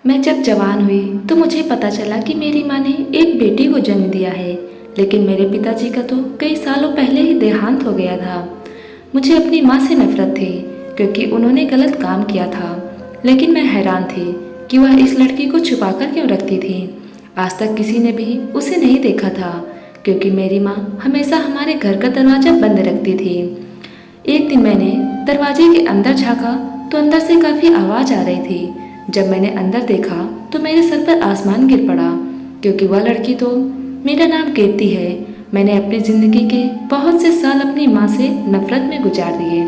मैं जब जवान हुई तो मुझे पता चला कि मेरी माँ ने एक बेटी को जन्म दिया है, लेकिन मेरे पिताजी का तो कई सालों पहले ही देहांत हो गया था। मुझे अपनी माँ से नफरत थी क्योंकि उन्होंने गलत काम किया था, लेकिन मैं हैरान थी कि वह इस लड़की को छुपाकर क्यों रखती थी। आज तक किसी ने भी उसे नहीं देखा था क्योंकि मेरी माँ हमेशा हमारे घर का दरवाज़ा बंद रखती थी। एक दिन मैंने दरवाजे के अंदर झांका तो अंदर से काफ़ी आवाज़ आ रही थी। जब मैंने अंदर देखा तो मेरे सर पर आसमान गिर पड़ा क्योंकि वह लड़की तो मेरा नाम कीर्ति है। मैंने अपनी ज़िंदगी के बहुत से साल अपनी माँ से नफरत में गुजार दिए,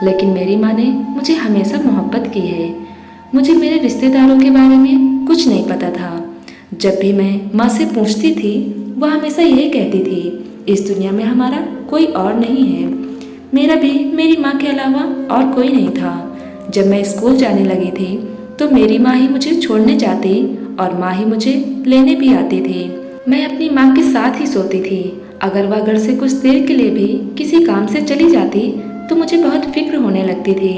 लेकिन मेरी माँ ने मुझे हमेशा मोहब्बत की है। मुझे मेरे रिश्तेदारों के बारे में कुछ नहीं पता था। जब भी मैं माँ से पूछती थी, वह हमेशा यही कहती थी, इस दुनिया में हमारा कोई और नहीं है। मेरा भी मेरी माँ के अलावा और कोई नहीं था। जब मैं स्कूल जाने लगी थी तो मेरी माँ ही मुझे छोड़ने जाती और माँ ही मुझे लेने भी आती थी। मैं अपनी माँ के साथ ही सोती थी। अगर वह घर से कुछ देर के लिए भी किसी काम से चली जाती तो मुझे बहुत फिक्र होने लगती थी।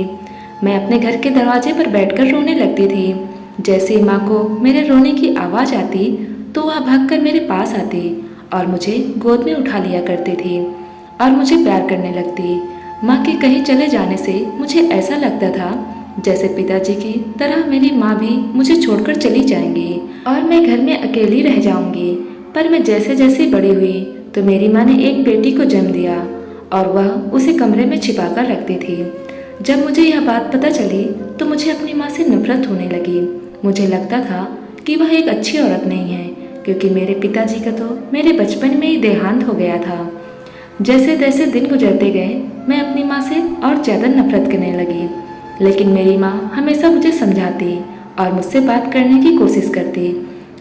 मैं अपने घर के दरवाजे पर बैठकर रोने लगती थी। जैसे ही माँ को मेरे रोने की आवाज़ आती तो वह भागकर मेरे पास आती और मुझे गोद में उठा लिया करती थी और मुझे प्यार करने लगती। माँ के कहीं चले जाने से मुझे ऐसा लगता था जैसे पिताजी की तरह मेरी माँ भी मुझे छोड़कर चली जाएंगी और मैं घर में अकेली रह जाऊंगी। पर मैं जैसे जैसे बड़ी हुई तो मेरी माँ ने एक बेटी को जन्म दिया और वह उसे कमरे में छिपा कर रखती थी। जब मुझे यह बात पता चली तो मुझे अपनी माँ से नफरत होने लगी। मुझे लगता था कि वह एक अच्छी औरत नहीं है क्योंकि मेरे पिताजी का तो मेरे बचपन में ही देहांत हो गया था। जैसे जैसे दिन गुजरते गए मैं अपनी माँ से और ज़्यादा नफरत करने लगी, लेकिन मेरी माँ हमेशा मुझे समझाती और मुझसे बात करने की कोशिश करती,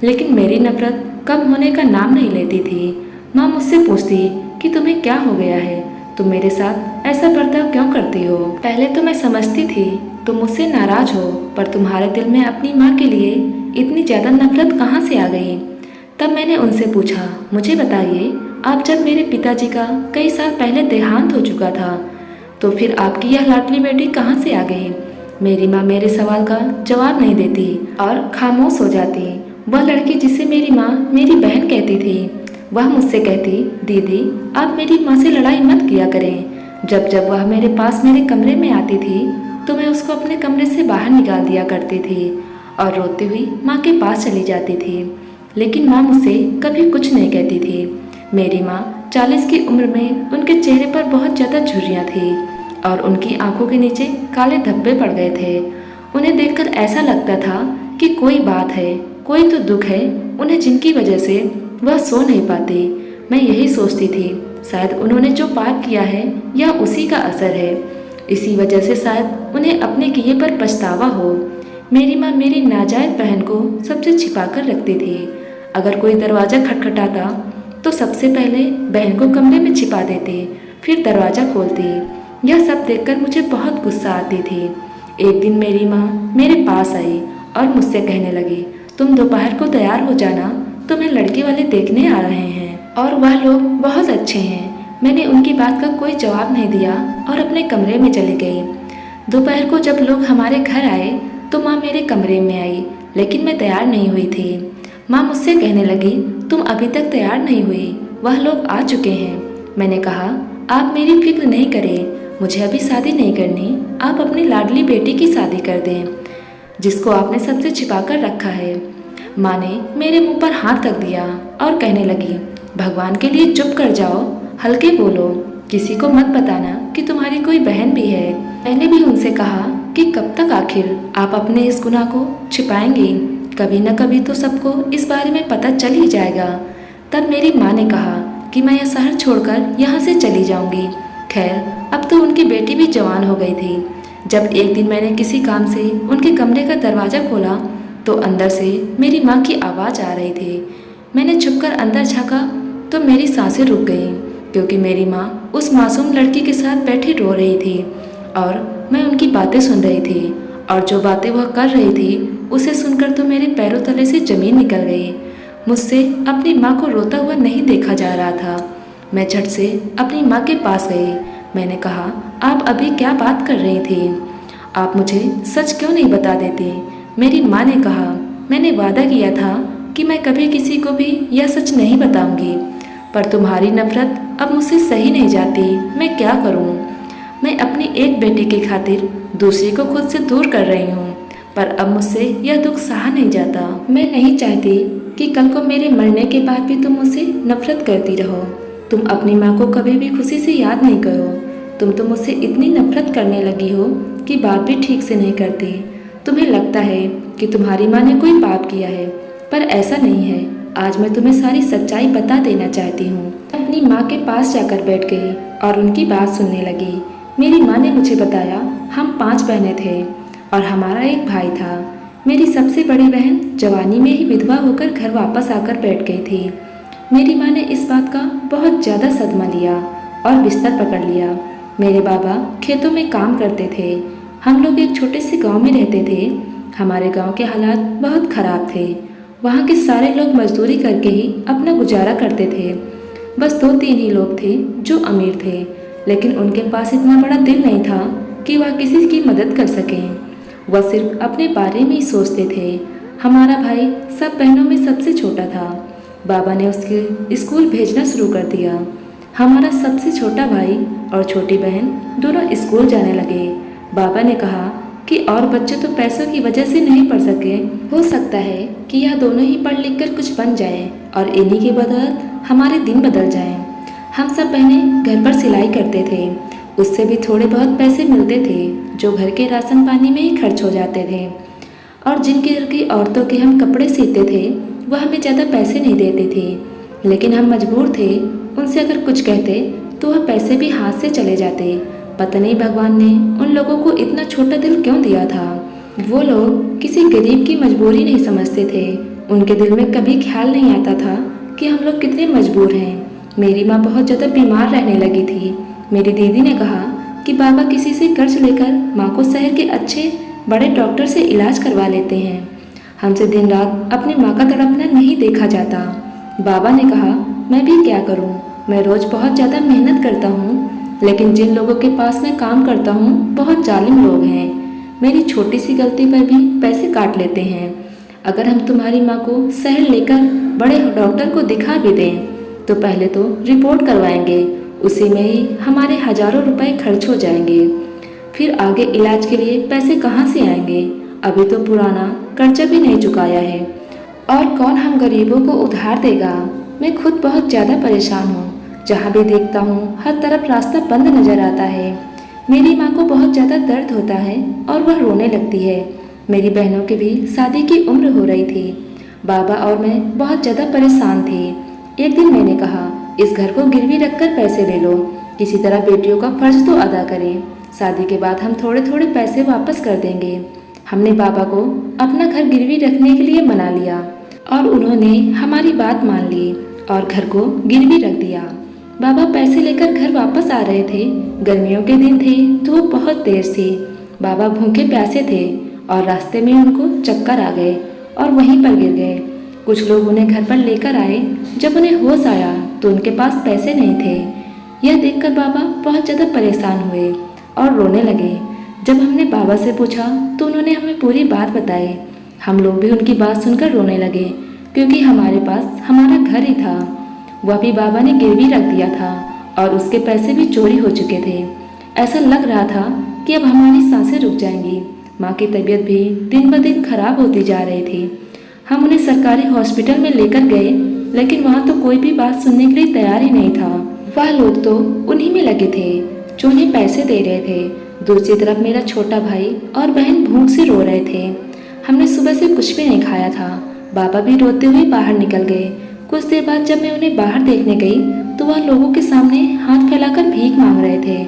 लेकिन मेरी नफरत कम होने का नाम नहीं लेती थी। माँ मुझसे पूछती कि तुम्हें क्या हो गया है, तुम मेरे साथ ऐसा बर्ताव क्यों करती हो। पहले तो मैं समझती थी तुम मुझसे नाराज हो, पर तुम्हारे दिल में अपनी माँ के लिए इतनी ज़्यादा नफरत कहाँ से आ गई। तब मैंने उनसे पूछा, मुझे बताइए, आप जब मेरे पिताजी का कई साल पहले देहांत हो चुका था तो फिर आपकी यह लाडली बेटी कहाँ से आ गई। मेरी माँ मेरे सवाल का जवाब नहीं देती और खामोश हो जाती। वह लड़की जिसे मेरी माँ मेरी बहन कहती थी, वह मुझसे कहती, दीदी आप मेरी माँ से लड़ाई मत किया करें। जब जब वह मेरे पास मेरे कमरे में आती थी तो मैं उसको अपने कमरे से बाहर निकाल दिया करती थी और रोती हुई माँ के पास चली जाती थी, लेकिन माँ मुझसे कभी कुछ नहीं कहती थी। मेरी माँ 40 की उम्र में उनके चेहरे पर बहुत ज़्यादा झुर्रियाँ थी और उनकी आंखों के नीचे काले धब्बे पड़ गए थे। उन्हें देखकर ऐसा लगता था कि कोई बात है, कोई तो दुख है उन्हें जिनकी वजह से वह सो नहीं पाती। मैं यही सोचती थी, शायद उन्होंने जो पाप किया है यह उसी का असर है, इसी वजह से शायद उन्हें अपने किए पर पछतावा हो। मेरी माँ मेरी नाजायज़ बहन को सबसे छिपा कर रखती थी। अगर कोई दरवाज़ा खटखटाता तो सबसे पहले बहन को कमरे में छिपा देती, फिर दरवाज़ा खोलती। यह सब देखकर मुझे बहुत गुस्सा आती थी। एक दिन मेरी माँ मेरे पास आई और मुझसे कहने लगी, तुम दोपहर को तैयार हो जाना, तुम्हें लड़के वाले देखने आ रहे हैं और वह लोग बहुत अच्छे हैं। मैंने उनकी बात का कोई जवाब नहीं दिया और अपने कमरे में चली गई। दोपहर को जब लोग हमारे घर आए तो माँ मेरे कमरे में आई, लेकिन मैं तैयार नहीं हुई थी। माँ मुझसे कहने लगी, तुम अभी तक तैयार नहीं हुई, वह लोग आ चुके हैं। मैंने कहा, आप मेरी फिक्र नहीं करें, मुझे अभी शादी नहीं करनी, आप अपनी लाडली बेटी की शादी कर दें जिसको आपने सबसे छिपा कर रखा है। माँ ने मेरे मुंह पर हाथ रख दिया और कहने लगी, भगवान के लिए चुप कर जाओ, हल्के बोलो, किसी को मत बताना कि तुम्हारी कोई बहन भी है। मैंने भी उनसे कहा कि कब तक आखिर आप अपने इस गुनाह को छिपाएंगी, कभी न कभी तो सबको इस बारे में पता चल ही जाएगा। तब मेरी माँ ने कहा कि मैं यह शहर छोड़कर यहाँ से चली जाऊँगी। खैर अब तो उनकी बेटी भी जवान हो गई थी। जब एक दिन मैंने किसी काम से उनके कमरे का दरवाज़ा खोला तो अंदर से मेरी माँ की आवाज़ आ रही थी। मैंने छुपकर अंदर झाँका तो मेरी सांसें रुक गईं क्योंकि मेरी माँ उस मासूम लड़की के साथ बैठी रो रही थी और मैं उनकी बातें सुन रही थी, और जो बातें वह कर रही थी उसे सुनकर तो मेरे पैरों तले से ज़मीन निकल गई। मुझसे अपनी माँ को रोता हुआ नहीं देखा जा रहा था। मैं झट से अपनी माँ के पास गई। मैंने कहा, आप अभी क्या बात कर रही थी, आप मुझे सच क्यों नहीं बता देती। मेरी माँ ने कहा, मैंने वादा किया था कि मैं कभी किसी को भी यह सच नहीं बताऊंगी, पर तुम्हारी नफरत अब मुझसे सही नहीं जाती। मैं क्या करूं? मैं अपनी एक बेटी की खातिर दूसरी को खुद से दूर कर रही हूँ, पर अब मुझसे यह दुख सहा नहीं जाता। मैं नहीं चाहती कि कल को मेरे मरने के बाद भी तुम मुझसे नफरत करती रहो। तुम अपनी माँ को कभी भी खुशी से याद नहीं करो। तुम तो मुझसे इतनी नफरत करने लगी हो कि बात भी ठीक से नहीं करती। तुम्हें लगता है कि तुम्हारी माँ ने कोई पाप किया है, पर ऐसा नहीं है। आज मैं तुम्हें सारी सच्चाई बता देना चाहती हूँ। अपनी माँ के पास जाकर बैठ गई और उनकी बात सुनने लगी। मेरी माँ ने मुझे बताया हम 5 बहनें थे और हमारा एक भाई था। मेरी सबसे बड़ी बहन जवानी में ही विधवा होकर घर वापस आकर बैठ गई थी। मेरी माँ ने इस बात का बहुत ज़्यादा सदमा लिया और बिस्तर पकड़ लिया। मेरे बाबा खेतों में काम करते थे। हम लोग एक छोटे से गांव में रहते थे। हमारे गांव के हालात बहुत ख़राब थे। वहाँ के सारे लोग मजदूरी करके ही अपना गुजारा करते थे। बस 2-3 ही लोग थे जो अमीर थे, लेकिन उनके पास इतना बड़ा दिल नहीं था कि वह किसी की मदद कर सकें। वह सिर्फ अपने बारे में ही सोचते थे। हमारा भाई सब बहनों में सबसे छोटा था। बाबा ने उसके स्कूल भेजना शुरू कर दिया। हमारा सबसे छोटा भाई और छोटी बहन दोनों स्कूल जाने लगे। बाबा ने कहा कि और बच्चे तो पैसों की वजह से नहीं पढ़ सके। हो सकता है कि यह दोनों ही पढ़ लिख कर कुछ बन जाएं और इन्हीं की बदौलत हमारे दिन बदल जाएं। हम सब बहनें घर पर सिलाई करते थे। उससे भी थोड़े बहुत पैसे मिलते थे जो घर के राशन पानी में ही खर्च हो जाते थे। और जिनके घर की औरतों के हम कपड़े सीते थे वह हमें ज़्यादा पैसे नहीं देते थे, लेकिन हम मजबूर थे। उनसे अगर कुछ कहते तो वह पैसे भी हाथ से चले जाते। पता नहीं भगवान ने उन लोगों को इतना छोटा दिल क्यों दिया था। वो लोग किसी गरीब की मजबूरी नहीं समझते थे। उनके दिल में कभी ख्याल नहीं आता था कि हम लोग कितने मजबूर हैं। मेरी माँ बहुत ज़्यादा बीमार रहने लगी थी। मेरी दीदी ने कहा कि बाबा किसी से कर्ज लेकर माँ को शहर के अच्छे बड़े डॉक्टर से इलाज करवा लेते हैं। हमसे दिन रात अपनी माँ का तड़पना नहीं देखा जाता। बाबा ने कहा मैं भी क्या करूँ, मैं रोज़ बहुत ज़्यादा मेहनत करता हूँ, लेकिन जिन लोगों के पास मैं काम करता हूँ बहुत जालिम लोग हैं। मेरी छोटी सी गलती पर भी पैसे काट लेते हैं। अगर हम तुम्हारी माँ को शहर लेकर बड़े डॉक्टर को दिखा भी दें तो पहले तो रिपोर्ट करवाएंगे, उसी में ही हमारे हजारों रुपए खर्च हो जाएंगे। फिर आगे इलाज के लिए पैसे कहाँ से आएंगे? अभी तो पुराना कर्जा भी नहीं चुकाया है, और कौन हम गरीबों को उधार देगा? मैं खुद बहुत ज़्यादा परेशान हूँ। जहाँ भी देखता हूँ हर तरफ रास्ता बंद नजर आता है। मेरी माँ को बहुत ज़्यादा दर्द होता है और वह रोने लगती है। मेरी बहनों की भी शादी की उम्र हो रही थी। बाबा और मैं बहुत ज़्यादा परेशान थे। एक दिन मैंने कहा इस घर को गिरवी रखकर पैसे ले लो, किसी तरह बेटियों का फर्ज तो अदा करें। शादी के बाद हम थोड़े थोड़े पैसे वापस कर देंगे। हमने बाबा को अपना घर गिरवी रखने के लिए मना लिया और उन्होंने हमारी बात मान ली और घर को गिरवी रख दिया। बाबा पैसे लेकर घर वापस आ रहे थे। गर्मियों के दिन थे, धूप बहुत तेज थी। बाबा भूखे प्यासे थे और रास्ते में उनको चक्कर आ गए और वहीं पर गिर गए। कुछ लोग उन्हें घर पर लेकर आए। जब उन्हें होश आया तो उनके पास पैसे नहीं थे। यह देखकर बाबा बहुत ज़्यादा परेशान हुए और रोने लगे। जब हमने बाबा से पूछा तो उन्होंने हमें पूरी बात बताई। हम लोग भी उनकी बात सुनकर रोने लगे, क्योंकि हमारे पास हमारा घर ही था, वह भी बाबा ने गिरवी रख दिया था और उसके पैसे भी चोरी हो चुके थे। ऐसा लग रहा था कि अब हमारी सांसें रुक जाएंगी। माँ की तबीयत भी दिन ब दिन खराब होती जा रही थी। हम उन्हें सरकारी हॉस्पिटल में लेकर गए, लेकिन वहाँ तो कोई भी बात सुनने के लिए तैयार ही नहीं था। वह लोग तो उन्हीं में लगे थे जो उन्हें पैसे दे रहे थे। दूसरी तरफ मेरा छोटा भाई और बहन भूख से रो रहे थे। हमने सुबह से कुछ भी नहीं खाया था। बाबा भी रोते हुए बाहर निकल गए। कुछ देर बाद जब मैं उन्हें बाहर देखने गई तो वह लोगों के सामने हाथ फैलाकर भीख मांग रहे थे।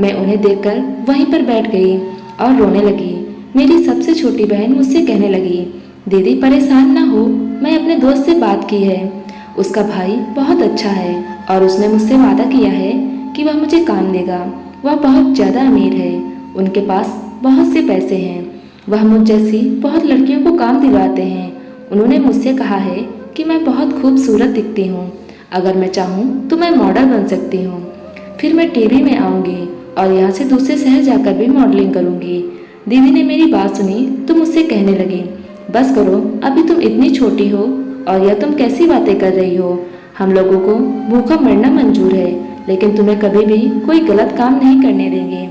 मैं उन्हें देखकर वहीं पर बैठ गई और रोने लगी। मेरी सबसे छोटी बहन मुझसे कहने लगी, दीदी परेशान ना हो, मैं अपने दोस्त से बात की है, उसका भाई बहुत अच्छा है और उसने मुझसे वादा किया है कि वह मुझे काम देगा। वह बहुत ज़्यादा अमीर है, उनके पास बहुत से पैसे हैं। वह मुझ जैसी बहुत लड़कियों को काम दिलवाते हैं। उन्होंने मुझसे कहा है कि मैं बहुत खूबसूरत दिखती हूँ, अगर मैं चाहूँ तो मैं मॉडल बन सकती हूँ। फिर मैं टीवी में आऊँगी और यहाँ से दूसरे शहर जाकर भी मॉडलिंग करूँगी। दीदी ने मेरी बात सुनी तो मुझसे कहने लगी, बस करो, अभी तुम इतनी छोटी हो और यह तुम कैसी बातें कर रही हो। हम लोगों को भूखा मरना मंजूर है, लेकिन तुम्हें कभी भी कोई गलत काम नहीं करने देंगे।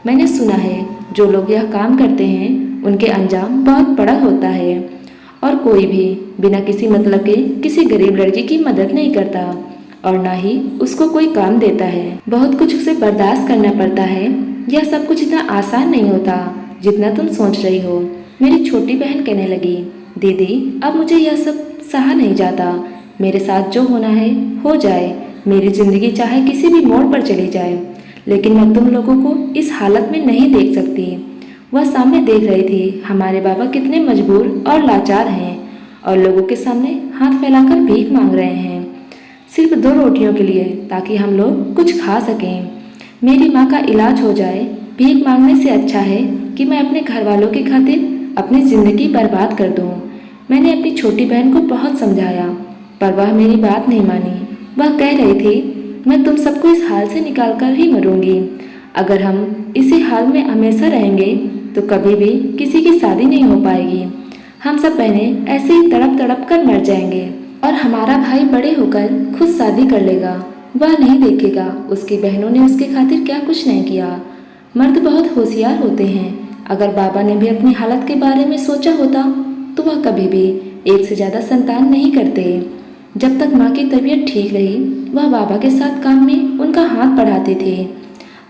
मैंने सुना है जो लोग यह काम करते हैं उनके अंजाम बहुत बड़ा होता है, और कोई भी बिना किसी मतलब के किसी गरीब लड़की की मदद नहीं करता और ना ही उसको कोई काम देता है। बहुत कुछ उसे बर्दाश्त करना पड़ता है। यह सब कुछ इतना आसान नहीं होता जितना तुम सोच रही हो। मेरी छोटी बहन कहने लगी, दीदी अब मुझे यह सब सहा नहीं जाता। मेरे साथ जो होना है हो जाए, मेरी जिंदगी चाहे किसी भी मोड़ पर चली जाए, लेकिन मैं तुम लोगों को इस हालत में नहीं देख सकती। वह सामने देख रही थी हमारे बाबा कितने मजबूर और लाचार हैं और लोगों के सामने हाथ फैलाकर भीख मांग रहे हैं, सिर्फ 2 रोटियों के लिए, ताकि हम लोग कुछ खा सकें। मेरी माँ का इलाज हो जाए, भीख मांगने से अच्छा है कि मैं अपने घर वालों की खातिर अपनी ज़िंदगी बर्बाद कर दूँ। मैंने अपनी छोटी बहन को बहुत समझाया, पर वह मेरी बात नहीं मानी। वह कह रही थी, मैं तुम सबको इस हाल से निकाल कर ही मरूंगी। अगर हम इसी हाल में हमेशा रहेंगे तो कभी भी किसी की शादी नहीं हो पाएगी। हम सब बहनें ऐसे ही तड़प तड़प कर मर जाएंगे और हमारा भाई बड़े होकर खुद शादी कर लेगा। वह नहीं देखेगा उसकी बहनों ने उसके खातिर क्या कुछ नहीं किया। मर्द बहुत होशियार होते हैं। अगर बाबा ने भी अपनी हालत के बारे में सोचा होता तो वह कभी भी 1 से ज़्यादा संतान नहीं करते। जब तक माँ की तबीयत ठीक रही, वह बाबा के साथ काम में उनका हाथ बढ़ाते थे।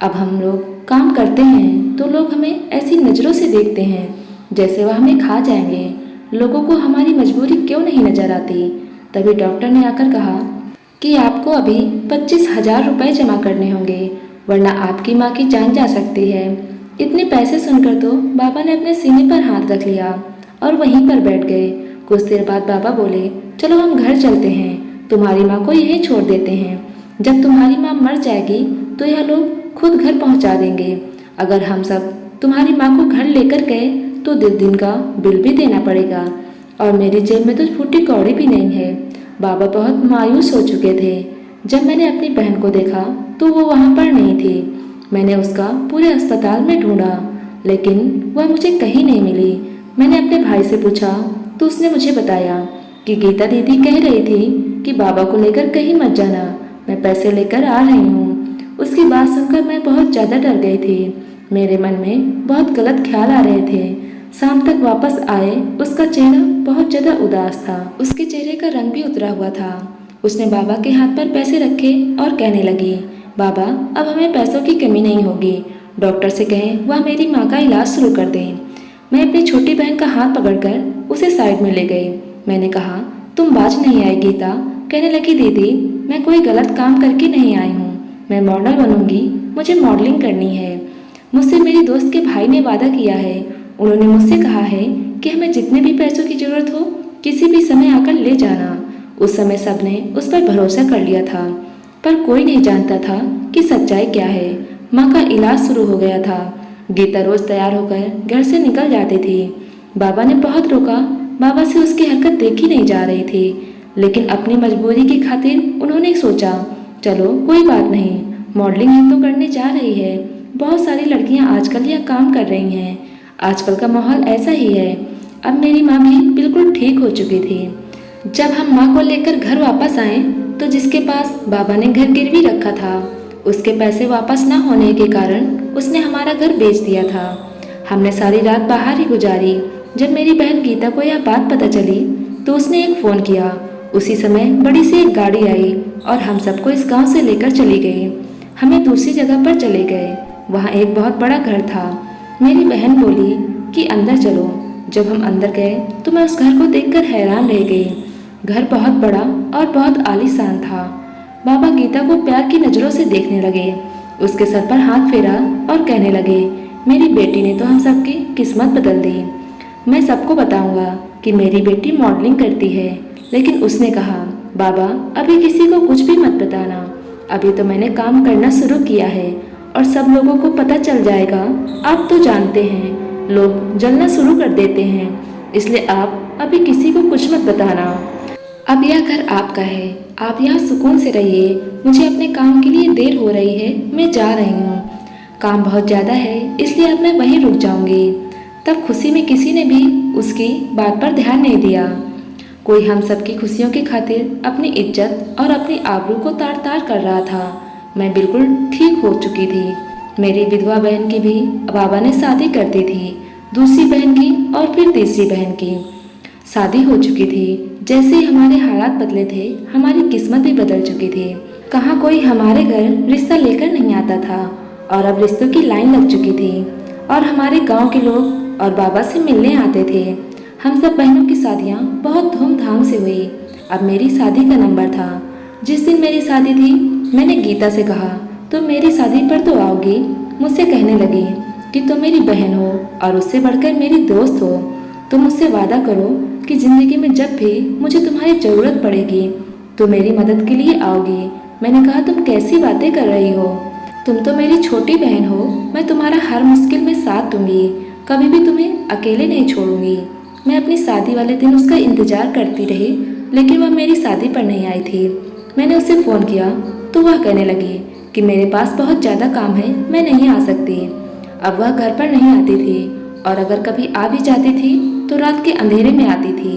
अब हम लोग काम करते हैं तो लोग हमें ऐसी नज़रों से देखते हैं जैसे वह हमें खा जाएंगे। लोगों को हमारी मजबूरी क्यों नहीं नजर आती। तभी डॉक्टर ने आकर कहा कि आपको अभी 25,000 रुपये जमा करने होंगे, वरना आपकी माँ की जान जा सकती है। इतने पैसे सुनकर तो बाबा ने अपने सीने पर हाथ रख लिया और वहीं पर बैठ गए। कुछ देर बाद बाबा बोले, चलो हम घर चलते हैं, तुम्हारी माँ को यहीं छोड़ देते हैं। जब तुम्हारी माँ मर जाएगी तो यह लोग खुद घर पहुँचा देंगे। अगर हम सब तुम्हारी माँ को घर लेकर गए तो दिन का बिल भी देना पड़ेगा, और मेरी जेब में तो फूटी कौड़ी भी नहीं है। बाबा बहुत मायूस हो चुके थे। जब मैंने अपनी बहन को देखा तो वो वहाँ पर नहीं थी। मैंने उसका पूरे अस्पताल में ढूंढा, लेकिन वह मुझे कहीं नहीं मिली। मैंने अपने भाई से पूछा तो उसने मुझे बताया कि गीता दीदी कह रही थी कि बाबा को लेकर कहीं मत जाना, मैं पैसे लेकर आ रही हूँ। उसकी बात सुनकर मैं बहुत ज़्यादा डर गई थी। मेरे मन में बहुत गलत ख्याल आ रहे थे। शाम तक वापस आए, उसका चेहरा बहुत ज़्यादा उदास था। उसके चेहरे का रंग भी उतरा हुआ था। उसने बाबा के हाथ पर पैसे रखे और कहने लगी, बाबा अब हमें पैसों की कमी नहीं होगी। डॉक्टर से कहें वह मेरी माँ का इलाज शुरू कर दें। मैं अपनी छोटी बहन का हाथ पकड़कर उसे साइड में ले गई। मैंने कहा, तुम बाज नहीं आई गीता। कहने लगी, दीदी मैं कोई गलत काम करके नहीं आई हूँ, मैं मॉडल बनूंगी, मुझे मॉडलिंग करनी है। मुझसे मेरी दोस्त के भाई ने वादा किया है। उन्होंने मुझसे कहा है कि हमें जितने भी पैसों की ज़रूरत हो किसी भी समय आकर ले जाना। उस समय सबने उस पर भरोसा कर लिया था, पर कोई नहीं जानता था कि सच्चाई क्या है। माँ का इलाज शुरू हो गया था। गीता रोज तैयार होकर घर से निकल जाती थी। बाबा ने बहुत रोका। बाबा से उसकी हरकत देखी नहीं जा रही थी, लेकिन अपनी मजबूरी की खातिर उन्होंने सोचा, चलो कोई बात नहीं, मॉडलिंग ही तो करने जा रही है। बहुत सारी लड़कियां आजकल यह काम कर रही हैं। आजकल का माहौल ऐसा ही है। अब मेरी माँ भी बिल्कुल ठीक हो चुकी थी। जब हम माँ को लेकर घर वापस आए तो जिसके पास बाबा ने घर गिरवी रखा था, उसके पैसे वापस न होने के कारण उसने हमारा घर बेच दिया था। हमने सारी रात बाहर ही गुजारी। जब मेरी बहन गीता को यह बात पता चली तो उसने एक फ़ोन किया। उसी समय बड़ी सी एक गाड़ी आई और हम सबको इस गांव से लेकर चली गई। हमें दूसरी जगह पर चले गए। वहाँ एक बहुत बड़ा घर था। मेरी बहन बोली कि अंदर चलो। जब हम अंदर गए तो मैं उस घर को देखकर हैरान रह गई। घर बहुत बड़ा और बहुत आलीशान था। बाबा गीता को प्यार की नज़रों से देखने लगे, उसके सर पर हाथ फेरा और कहने लगे, मेरी बेटी ने तो हम सबकी किस्मत बदल दी। मैं सबको बताऊंगा कि मेरी बेटी मॉडलिंग करती है। लेकिन उसने कहा, बाबा अभी किसी को कुछ भी मत बताना, अभी तो मैंने काम करना शुरू किया है और सब लोगों को पता चल जाएगा। आप तो जानते हैं लोग जलना शुरू कर देते हैं, इसलिए आप अभी किसी को कुछ मत बताना। अब यह घर आपका है, आप यहाँ सुकून से रहिए। मुझे अपने काम के लिए देर हो रही है, मैं जा रही हूँ। काम बहुत ज़्यादा है इसलिए अब मैं वहीं रुक जाऊँगी। तब खुशी में किसी ने भी उसकी बात पर ध्यान नहीं दिया। कोई हम सबकी खुशियों की खातिर अपनी इज्जत और अपनी आबरू को तार तार कर रहा था। मैं बिल्कुल ठीक हो चुकी थी। मेरी विधवा बहन की भी बाबा ने शादी कर दी थी, दूसरी बहन की और फिर तीसरी बहन की शादी हो चुकी थी। जैसे ही हमारे हालात बदले थे, हमारी किस्मत भी बदल चुकी थी। कहाँ कोई हमारे घर रिश्ता लेकर नहीं आता था और अब रिश्तों की लाइन लग चुकी थी और हमारे गांव के लोग और बाबा से मिलने आते थे। हम सब बहनों की शादियाँ बहुत धूमधाम से हुई। अब मेरी शादी का नंबर था। जिस दिन मेरी शादी थी, मैंने गीता से कहा, तुम मेरी शादी पर तो आओगी? मुझसे कहने लगी कि तुम मेरी बहन हो और उससे बढ़कर मेरी दोस्त हो। तुम मुझसे वादा करो कि ज़िंदगी में जब भी मुझे तुम्हारी ज़रूरत पड़ेगी तो मेरी मदद के लिए आओगी। मैंने कहा, तुम कैसी बातें कर रही हो? तुम तो मेरी छोटी बहन हो। मैं तुम्हारा हर मुश्किल में साथ दूंगी, कभी भी तुम्हें अकेले नहीं छोड़ूंगी। मैं अपनी शादी वाले दिन उसका इंतजार करती रही, लेकिन वह मेरी शादी पर नहीं आई थी। मैंने उसे फ़ोन किया तो वह कहने लगी कि मेरे पास बहुत ज़्यादा काम है, मैं नहीं आ सकती। अब वह घर पर नहीं आती थी और अगर कभी आ भी जाती थी तो रात के अंधेरे में आती थी।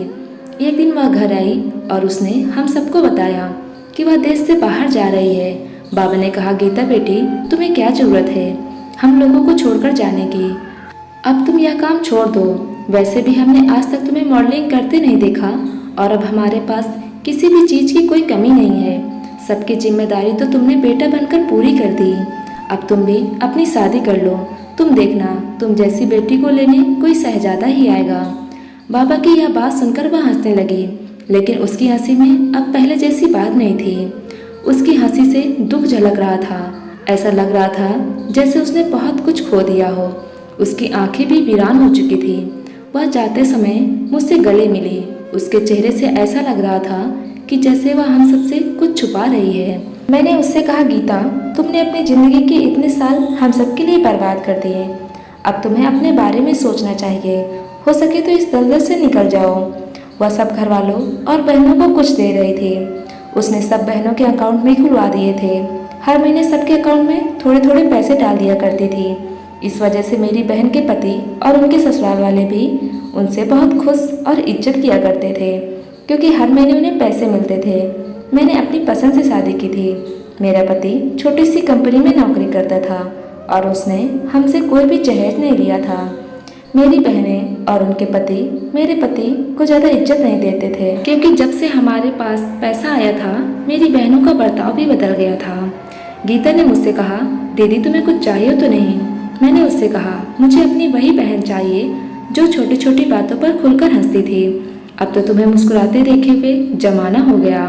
एक दिन वह घर आई और उसने हम सबको बताया कि वह देश से बाहर जा रही है। बाबा ने कहा, गीता बेटी, तुम्हें क्या ज़रूरत है हम लोगों को छोड़कर जाने की? अब तुम यह काम छोड़ दो। वैसे भी हमने आज तक तुम्हें मॉडलिंग करते नहीं देखा और अब हमारे पास किसी भी चीज़ की कोई कमी नहीं है। सबकी जिम्मेदारी तो तुमने बेटा बनकर पूरी कर दी। अब तुम भी अपनी शादी कर लो। तुम देखना, तुम जैसी बेटी को लेने कोई शहजादा ही आएगा। बाबा की यह बात सुनकर वह हंसने लगी, लेकिन उसकी हंसी में अब पहले जैसी बात नहीं थी। उसकी हंसी से दुख झलक रहा था। ऐसा लग रहा था जैसे उसने बहुत कुछ खो दिया हो। उसकी आंखें भी वीरान हो चुकी थी। वह जाते समय मुझसे गले मिली। उसके चेहरे से ऐसा लग रहा था कि जैसे वह हम सबसे कुछ छुपा रही है। मैंने उससे कहा, गीता, तुमने अपनी ज़िंदगी के इतने साल हम सबके लिए बर्बाद कर दिए। अब तुम्हें अपने बारे में सोचना चाहिए। हो सके तो इस दलदल से निकल जाओ। वह सब घर वालों और बहनों को कुछ दे रही थी। उसने सब बहनों के अकाउंट में खुलवा दिए थे। हर महीने सबके अकाउंट में थोड़े थोड़े पैसे डाल दिया करती थी। इस वजह से मेरी बहन के पति और उनके ससुराल वाले भी उनसे बहुत खुश और इज्जत किया करते थे, क्योंकि हर महीने उन्हें पैसे मिलते थे। मैंने अपनी पसंद से शादी की थी। मेरा पति छोटी सी कंपनी में नौकरी करता था और उसने हमसे कोई भी जहेज नहीं लिया था। मेरी बहनें और उनके पति मेरे पति को ज़्यादा इज्जत नहीं देते थे, क्योंकि जब से हमारे पास पैसा आया था, मेरी बहनों का बर्ताव भी बदल गया था। गीता ने मुझसे कहा, दीदी तुम्हें कुछ चाहिए तो नहीं? मैंने उससे कहा, मुझे अपनी वही बहन चाहिए जो छोटी छोटी बातों पर खुलकर हंसती थी। अब तो तुम्हें मुस्कुराते देखे हुए जमाना हो गया।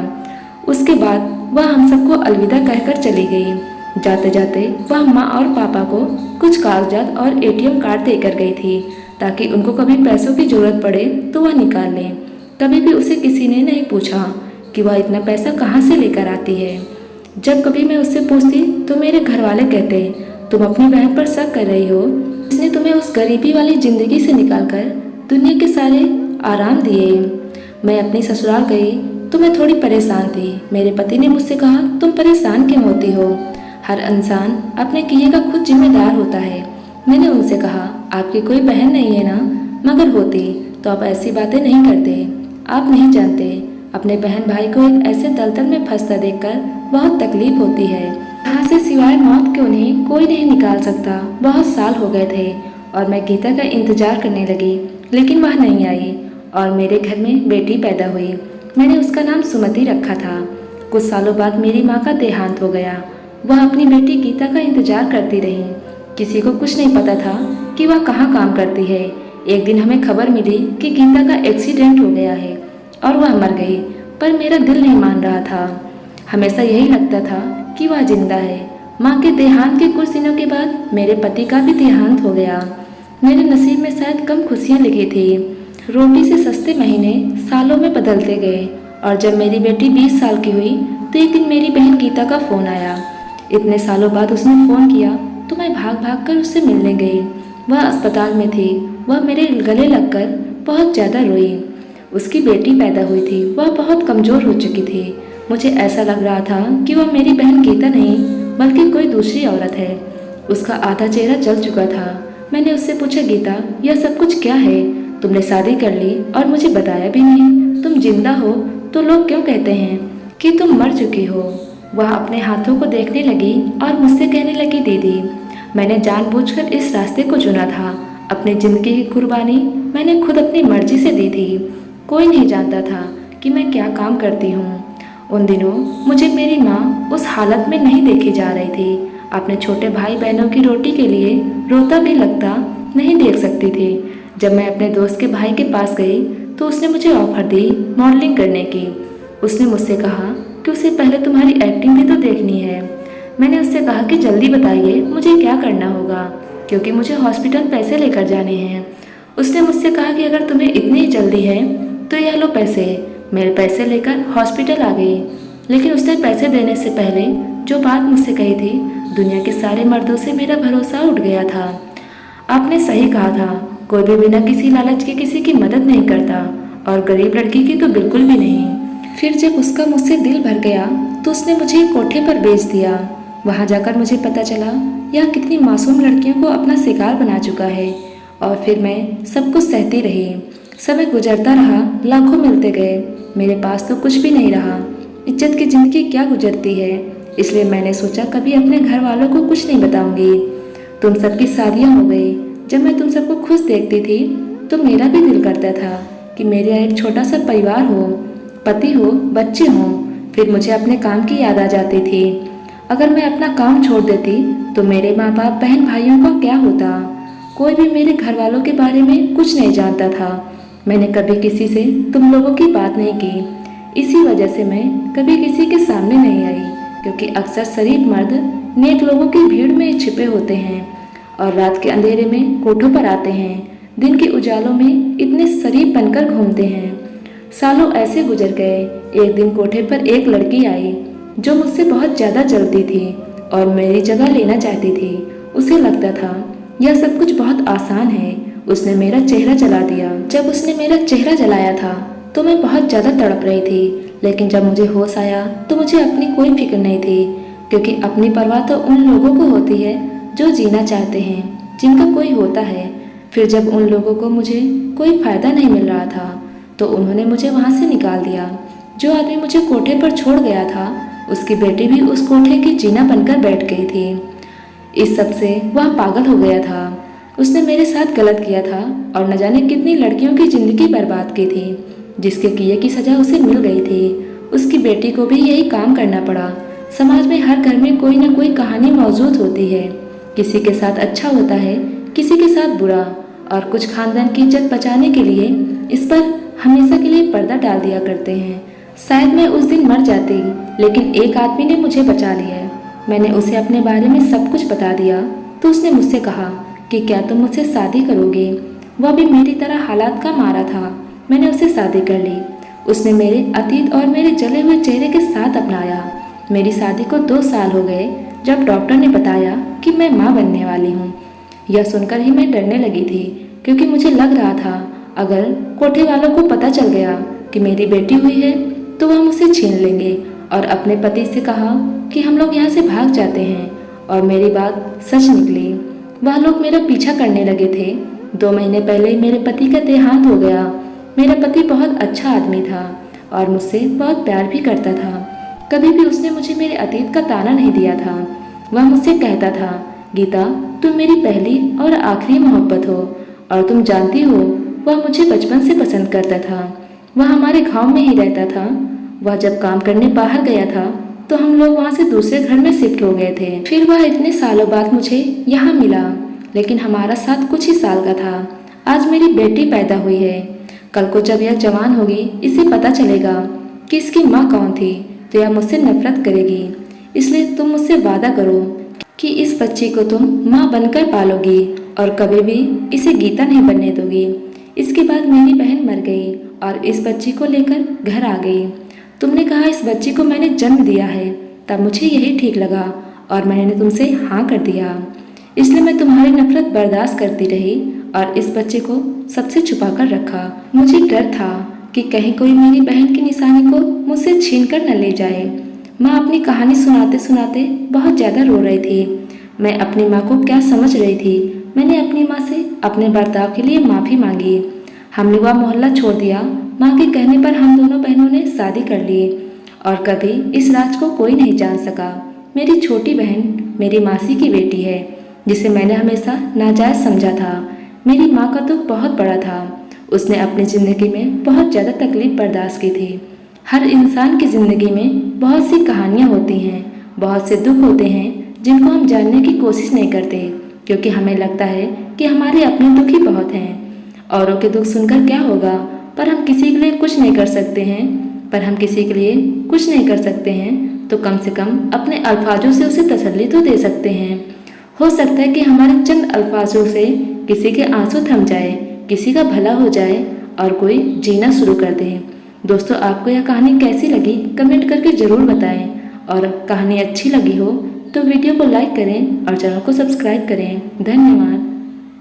उसके बाद वह हम सबको अलविदा कहकर चली गई। जाते जाते वह माँ और पापा को कुछ कागजात और एटीएम कार्ड देकर गई थी, ताकि उनको कभी पैसों की ज़रूरत पड़े तो वह निकाल लें। कभी भी उसे किसी ने नहीं पूछा कि वह इतना पैसा कहाँ से लेकर आती है। जब कभी मैं उससे पूछती तो मेरे घर वाले कहते, तुम अपनी बहन पर शक कर रही हो। इसने तुम्हें उस गरीबी वाली ज़िंदगी से निकालकर दुनिया के सारे आराम दिए। मैं अपनी ससुराल गई तो मैं थोड़ी परेशान थी। मेरे पति ने मुझसे कहा, तुम परेशान क्यों होती हो? हर इंसान अपने किए का खुद जिम्मेदार होता है। मैंने उनसे कहा, आपकी कोई बहन नहीं है ना? मगर होती तो आप ऐसी बातें नहीं करते। आप नहीं जानते, अपने बहन भाई को एक ऐसे दलदल में फंसता देखकर बहुत तकलीफ होती है। यहाँ से सिवाय मौत के उन्हें कोई नहीं निकाल सकता। बहुत साल हो गए थे और मैं गीता का इंतजार करने लगी, लेकिन वह नहीं आई और मेरे घर में बेटी पैदा हुई। मैंने उसका नाम सुमति रखा था। कुछ सालों बाद मेरी माँ का देहांत हो गया। वह अपनी बेटी गीता का इंतजार करती रही। किसी को कुछ नहीं पता था कि वह कहाँ काम करती है। एक दिन हमें खबर मिली कि गीता का एक्सीडेंट हो गया है और वह मर गई, पर मेरा दिल नहीं मान रहा था। हमेशा यही लगता था कि वह जिंदा है। माँ के देहांत के कुछ दिनों के बाद मेरे पति का भी देहांत हो गया। मेरे नसीब में शायद कम खुशियाँ लिखी थी। रोटी से सस्ते महीने सालों में बदलते गए और जब मेरी बेटी 20 साल की हुई तो एक दिन मेरी बहन गीता का फ़ोन आया। इतने सालों बाद उसने फ़ोन किया तो मैं भाग भाग कर उससे मिलने गई। वह अस्पताल में थी। वह मेरे गले लगकर बहुत ज़्यादा रोई। उसकी बेटी पैदा हुई थी। वह बहुत कमज़ोर हो चुकी थी। मुझे ऐसा लग रहा था कि वह मेरी बहन गीता नहीं बल्कि कोई दूसरी औरत है। उसका आधा चेहरा जल चुका था। मैंने उससे पूछा, गीता यह सब कुछ क्या है? तुमने शादी कर ली और मुझे बताया भी नहीं। तुम जिंदा हो तो लोग क्यों कहते हैं कि तुम मर चुकी हो? वह अपने हाथों को देखने लगी और मुझसे कहने लगी, दीदी मैंने जानबूझकर इस रास्ते को चुना था। अपनी जिंदगी की कुर्बानी मैंने खुद अपनी मर्जी से दी थी। कोई नहीं जानता था कि मैं क्या काम करती हूँ। उन दिनों मुझे मेरी माँ उस हालत में नहीं देखी जा रही थी। अपने छोटे भाई बहनों की रोटी के लिए रोता भी लगता नहीं देख सकती थी। जब मैं अपने दोस्त के भाई के पास गई तो उसने मुझे ऑफर दी मॉडलिंग करने की। उसने मुझसे कहा कि उसे पहले तुम्हारी एक्टिंग भी तो देखनी है। मैंने उससे कहा कि जल्दी बताइए मुझे क्या करना होगा, क्योंकि मुझे हॉस्पिटल पैसे लेकर जाने हैं। उसने मुझसे कहा कि अगर तुम्हें इतनी जल्दी है तो यह लो पैसे। मेरे पैसे लेकर हॉस्पिटल आ गई, लेकिन उसने पैसे देने से पहले जो बात मुझसे कही थी, दुनिया के सारे मर्दों से मेरा भरोसा उठ गया था। आपने सही कहा था, कोई भी बिना किसी लालच के किसी की मदद नहीं करता, और गरीब लड़की की तो बिल्कुल भी नहीं। फिर जब उसका मुझसे दिल भर गया तो उसने मुझे एक कोठे पर बेच दिया। वहाँ जाकर मुझे पता चला यह कितनी मासूम लड़कियों को अपना शिकार बना चुका है। और फिर मैं सब कुछ सहती रही। समय गुजरता रहा, लाखों मिलते गए, मेरे पास तो कुछ भी नहीं रहा। इज्जत की जिंदगी क्या गुजरती है, इसलिए मैंने सोचा कभी अपने घर वालों को कुछ नहीं बताऊंगी। तुम सबकी शादियाँ हो गई। जब मैं तुम सबको खुश देखती थी तो मेरा भी दिल करता था कि मेरा एक छोटा सा परिवार हो, पति हो, बच्चे हों। फिर मुझे अपने काम की याद आ जाती थी। अगर मैं अपना काम छोड़ देती तो मेरे माँ बाप बहन भाइयों का क्या होता? कोई भी मेरे घर वालों के बारे में कुछ नहीं जानता था। मैंने कभी किसी से तुम लोगों की बात नहीं की। इसी वजह से मैं कभी किसी के सामने नहीं आई, क्योंकि अक्सर शरीफ मर्द नेक लोगों की भीड़ में छिपे होते हैं और रात के अंधेरे में कोठों पर आते हैं। दिन के उजालों में इतने शरीफ बनकर घूमते हैं। सालों ऐसे गुजर गए। एक दिन कोठे पर एक लड़की आई जो मुझसे बहुत ज़्यादा जलती थी और मेरी जगह लेना चाहती थी। उसे लगता था यह सब कुछ बहुत आसान है। उसने मेरा चेहरा जला दिया। जब उसने मेरा चेहरा जलाया था तो मैं बहुत ज़्यादा तड़प रही थी, लेकिन जब मुझे होश आया तो मुझे अपनी कोई फिक्र नहीं थी, क्योंकि अपनी परवाह तो उन लोगों को होती है जो जीना चाहते हैं, जिनका कोई होता है। फिर जब उन लोगों को मुझे कोई फ़ायदा नहीं मिल रहा था तो उन्होंने मुझे वहाँ से निकाल दिया। जो आदमी मुझे कोठे पर छोड़ गया था उसकी बेटी भी उस कोठे की जीना बनकर बैठ गई थी। इस सब से वह पागल हो गया था। उसने मेरे साथ गलत किया था और न जाने कितनी लड़कियों की ज़िंदगी बर्बाद की थी, जिसके किए की सज़ा उसे मिल गई थी। उसकी बेटी को भी यही काम करना पड़ा। समाज में हर घर में कोई न कोई कहानी मौजूद होती है। किसी के साथ अच्छा होता है, किसी के साथ बुरा, और कुछ खानदान की इज्जत बचाने के लिए इस पर हमेशा के लिए पर्दा डाल दिया करते हैं। शायद मैं उस दिन मर जाती, लेकिन एक आदमी ने मुझे बचा लिया। मैंने उसे अपने बारे में सब कुछ बता दिया तो उसने मुझसे कहा कि क्या तुम मुझसे शादी करोगे? वह भी मेरी तरह हालात का मारा था। मैंने उसे शादी कर ली। उसने मेरे अतीत और मेरे जले हुए चेहरे के साथ अपनाया। मेरी शादी को 2 साल हो गए जब डॉक्टर ने बताया कि मैं माँ बनने वाली हूँ। यह सुनकर ही मैं डरने लगी थी, क्योंकि मुझे लग रहा था अगर कोठे वालों को पता चल गया कि मेरी बेटी हुई है तो वह मुझसे छीन लेंगे। और अपने पति से कहा कि हम लोग यहाँ से भाग जाते हैं, और मेरी बात सच निकली। वह लोग मेरा पीछा करने लगे थे। 2 महीने पहले मेरे पति का देहांत हो गया। मेरा पति बहुत अच्छा आदमी था और मुझसे बहुत प्यार भी करता था। कभी भी उसने मुझे मेरे अतीत का ताना नहीं दिया था। वह मुझसे कहता था, गीता तुम मेरी पहली और आखिरी मोहब्बत हो, और तुम जानती हो वह मुझे बचपन से पसंद करता था। वह हमारे गांव में ही रहता था। वह जब काम करने बाहर गया था तो हम लोग वहाँ से दूसरे घर में शिफ्ट हो गए थे। फिर वह इतने सालों बाद मुझे यहाँ मिला, लेकिन हमारा साथ कुछ ही साल का था। आज मेरी बेटी पैदा हुई है। कल को जब यह जवान होगी, इसे पता चलेगा कि इसकी माँ कौन थी, तो यह मुझसे नफरत करेगी। इसलिए तुम मुझसे वादा करो कि इस बच्ची को तुम माँ बनकर पालोगी और कभी भी इसे गीता नहीं बनने दोगी। इसके बाद मेरी बहन मर गई और इस बच्ची को लेकर घर आ गई। तुमने कहा इस बच्ची को मैंने जन्म दिया है, तब मुझे यही ठीक लगा और मैंने तुमसे हाँ कर दिया। इसलिए मैं तुम्हारी नफरत बर्दाश्त करती रही और इस बच्चे को सबसे छुपा कर रखा। मुझे डर था कि कहीं कोई मेरी बहन की निशानी को मुझसे छीन कर न ले जाए। माँ अपनी कहानी सुनाते सुनाते बहुत ज़्यादा रो रही थी। मैं अपनी माँ को क्या समझ रही थी, मैंने अपनी माँ से अपने बर्ताव के लिए माफ़ी मांगी। हमने वह मोहल्ला छोड़ दिया। माँ के कहने पर हम दोनों बहनों ने शादी कर ली और कभी इस राज को कोई नहीं जान सका। मेरी छोटी बहन मेरी मासी की बेटी है, जिसे मैंने हमेशा नाजायज़ समझा था। मेरी माँ का दुख बहुत बड़ा था। उसने अपनी ज़िंदगी में बहुत ज़्यादा तकलीफ बर्दाश्त की थी। हर इंसान की ज़िंदगी में बहुत सी कहानियाँ होती हैं, बहुत से दुख होते हैं जिनको हम जानने की कोशिश नहीं करते, क्योंकि हमें लगता है कि हमारे अपने दुख ही बहुत हैं। औरों के दुख सुनकर क्या होगा, पर हम किसी के लिए कुछ नहीं कर सकते हैं तो कम से कम अपने अल्फाजों से उसे तसल्ली तो दे सकते हैं। हो सकता है कि हमारे चंद अल्फाजों से किसी के आंसू थम जाए, किसी का भला हो जाए और कोई जीना शुरू कर दे। दोस्तों, आपको यह कहानी कैसी लगी कमेंट करके ज़रूर बताएं, और कहानी अच्छी लगी हो तो वीडियो को लाइक करें और चैनल को सब्सक्राइब करें। धन्यवाद।